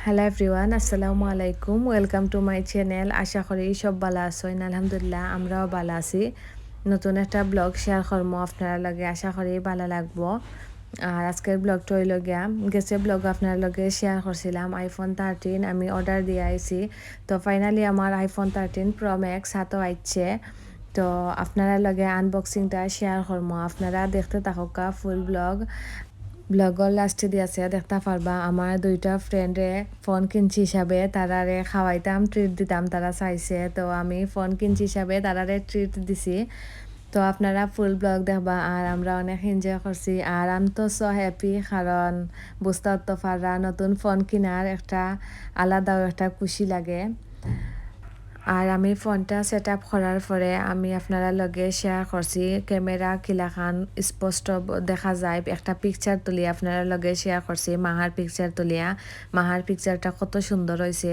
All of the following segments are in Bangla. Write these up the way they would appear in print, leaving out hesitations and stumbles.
হ্যালো এভরিওয়ান, আসসালামু আলাইকুম। Welcome to my channel. আশা করি সব ভালো আছেন। আলহামদুলিল্লাহ আমরাও ভালো আছি। নতুন একটা ব্লগ শেয়ার করবো আপনার লগে, আশা করি ভালো লাগবো। আর আজকের ব্লগটা হইল গিয়া গেছে ব্লগ আপনার লগে শেয়ার করছিলাম আইফোন 13 আমি অর্ডার দিয়ে আইছি। তো ফাইনালি আমার আইফোন 13 প্রো ম্যাক্স হাতও আইছে। তো আপনারা লগে আনবক্সিংটা শেয়ার করবো, আপনারা দেখতে থাকুকা ফুল ব্লগর লাস্টে দিয়েছে দেখতে পারবা। আমার দুইটা ফ্রেন্ডে ফোন কিনছি হিসাবে তারারে খাওয়াইতাম, ট্রিট দিতাম, তারা চাইছে, তো আমি ফোন কিনছি হিসাবে তারারে ট্রিট দিছি। তো আপনারা ফুল ব্লগ দেখবা আর আমরা অনেক এনজয় করছি। আর আমি তো সো হ্যাপি, কারণ বুঝতে তো পাররা নতুন ফোন কেনার একটা আলাদাও একটা খুশি লাগে। আর আমি ফোনটা সেট আপ করার পরে আমি আপনারা লগে শেয়ার করছি ক্যামেরা কিলাখান স্পষ্ট দেখা যায়, একটা পিকচার তুলিয়া আপনারা লগে শেয়ার করছি। মাহার পিকচার তুলিয়া, মাহার পিকচারটা কত সুন্দর হয়েছে।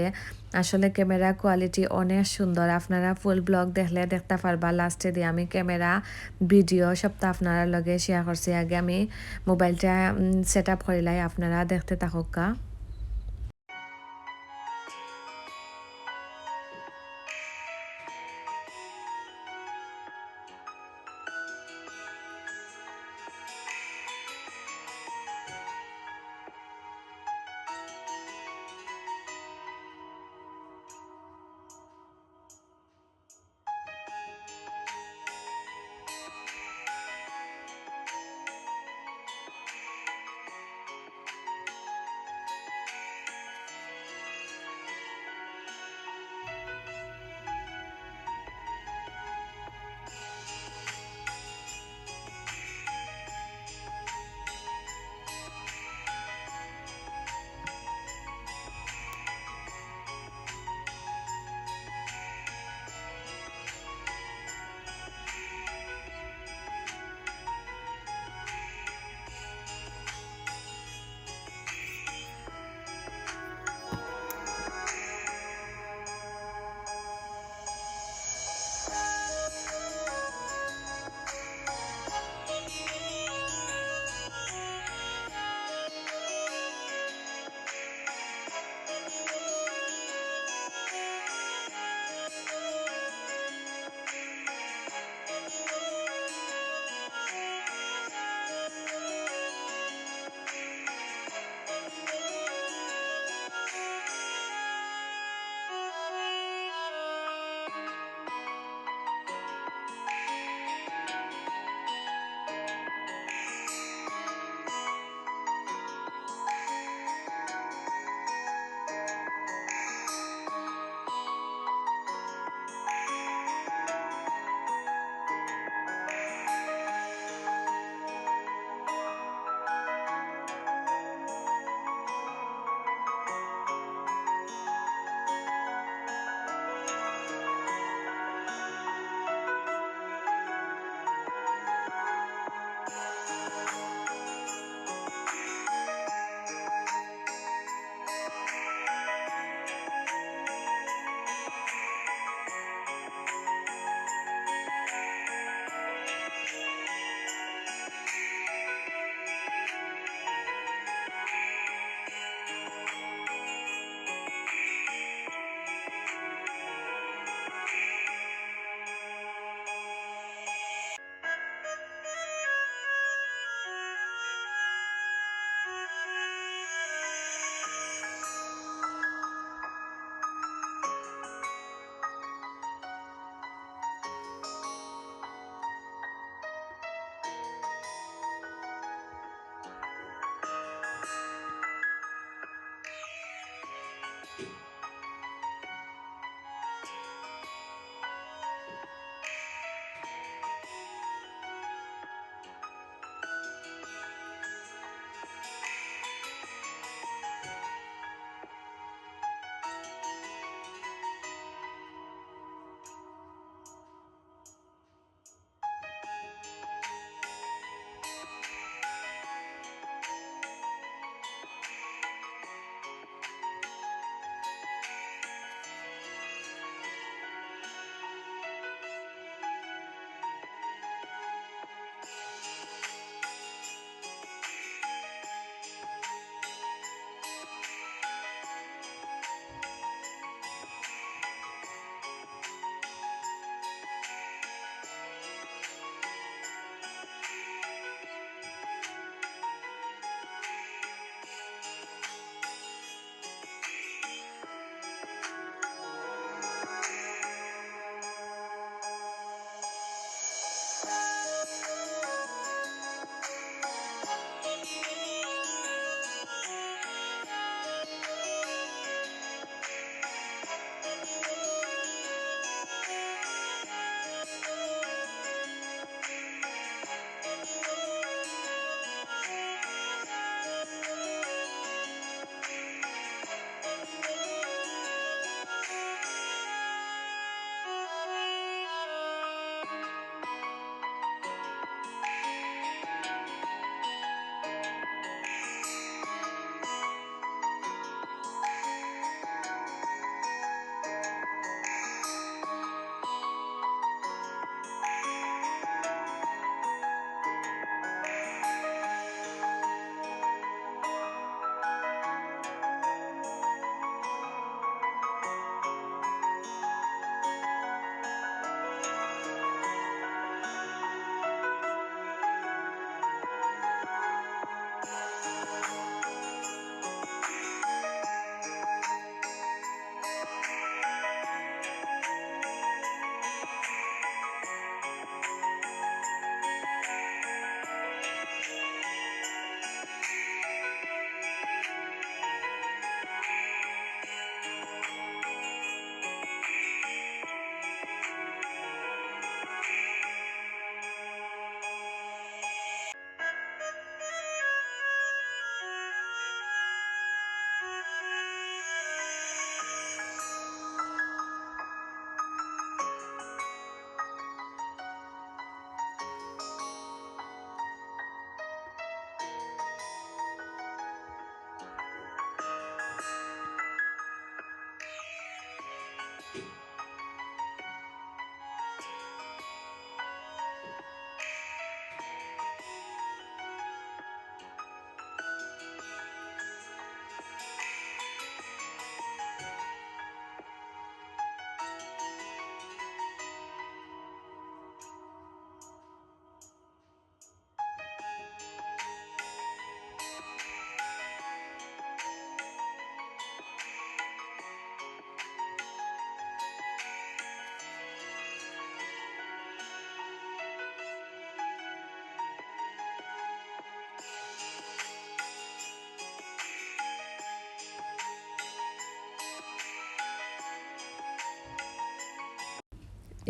আসলে ক্যামেরা কোয়ালিটি অনেক সুন্দর, আপনারা ফুল ব্লগ দেখলে দেখতে পারবা। লাস্টে দিয়ে আমি ক্যামেরা ভিডিও সবটা আপনারা লগে শেয়ার করছি। আগে আমি মোবাইলটা সেট আপ করিলাই, আপনারা দেখতে থাকুকা।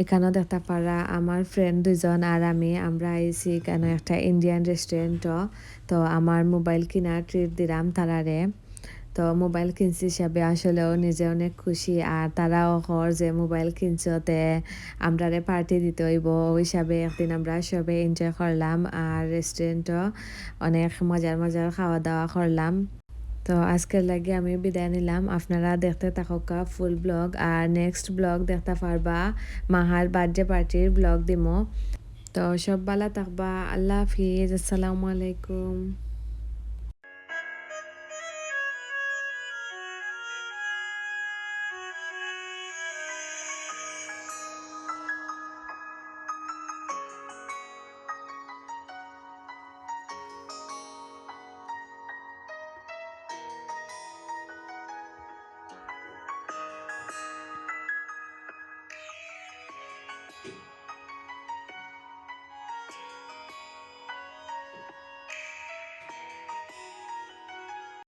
এখানেও দেখতে পারা আমার ফ্রেন্ড দুজন আর আমরা আইছি এখানে একটা ইন্ডিয়ান রেস্টুরেন্টও। তো আমার মোবাইল কিনার ট্রিট দিলাম তারারে। তো মোবাইল কিনছি হিসাবে আসলেও নিজে অনেক খুশি, আর তারাও কর যে মোবাইল কিনছতে আমরারে পার্টি দিতে হইব, ওই হিসাবে একদিন আমরা সবে এনজয় করলাম আর রেস্টুরেন্টও অনেক মজার মজার খাওয়া দাওয়া করলাম। তো আজকের লাগে আমি বিদায় নিলাম, আপনারা দেখতে থাকা ফুল ব্লগ, আর নেক্সট ব্লগ দেখতে পারবা মাহার বার্থডে পার্টির ব্লগ দিমো। তো সব ভালো থাকবা, আল্লাহ হাফিজ, আসসালামু আলাইকুম।